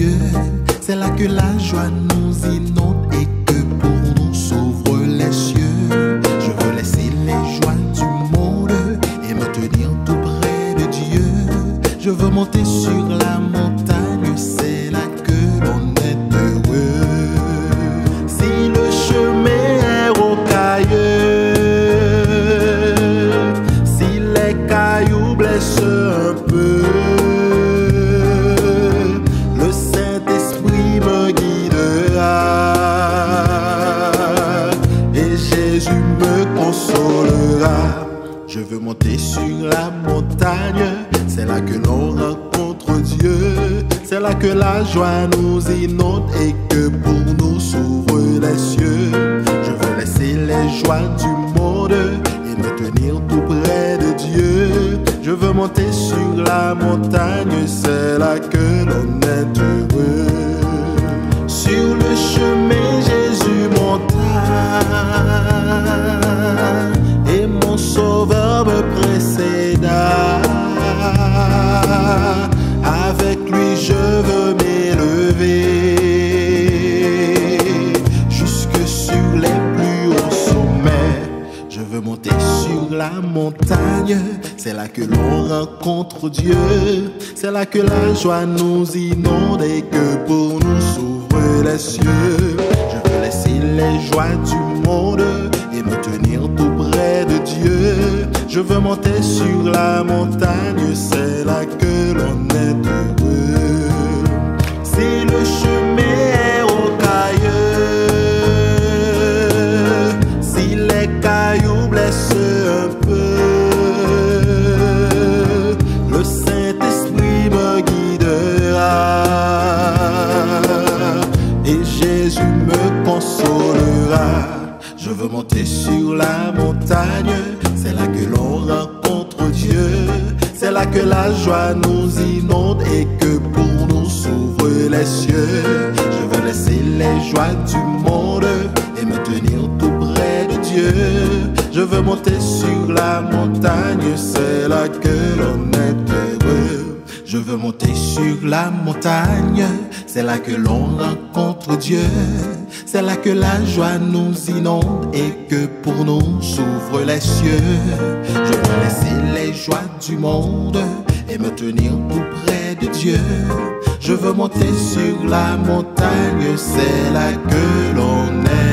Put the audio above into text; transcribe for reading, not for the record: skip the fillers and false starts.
cieux. C'est là que la joie nous inonde et que pour nous s'ouvrent les cieux. Je veux laisser les joies du monde et me tenir tout près de Dieu. Je veux monter sur la montagne, c'est là que l'on est heureux. Si le chemin est rocailleux, si les cailloux blessent un peu, le Saint-Esprit me guidera et Jésus me consolera. Je veux monter sur la montagne, c'est là que l'on rencontre Dieu. C'est là que la joie nous inonde et que pour nous s'ouvrent les cieux. Je veux laisser les joies du monde et me tenir tout près de Dieu. Je veux monter sur la montagne, c'est là que l'on est heureux. Sur le chemin Jésus monta et mon Sauveur me précéda. Avec lui je veux m'élever jusque sur les plus hauts sommets. Je veux monter sur la montagne, c'est là que l'on rencontre Dieu. C'est là que la joie nous inonde et que pour nous s'ouvrent les cieux. Je veux laisser les joies du monde et me tenir tout près de Dieu. Je veux monter sur la montagne, c'est là que l'on est heureux. Si le chemin est rocailleux, si les cailloux blessent un peu, le Saint-Esprit me guidera et Jésus me consolera. Je veux monter sur la montagne, c'est là que l'on rencontre Dieu. C'est là que la joie nous inonde et que pour nous s'ouvrent les cieux. Je veux laisser les joies du monde et me tenir tout près de Dieu. Je veux monter sur la montagne, c'est là que l'on est heureux. Je veux monter sur la montagne, c'est là que l'on rencontre Dieu. C'est là que la joie nous inonde et que pour nous s'ouvrent les cieux. Je veux laisser les joies du monde et me tenir tout près de Dieu. Je veux monter sur la montagne, c'est là que l'on est.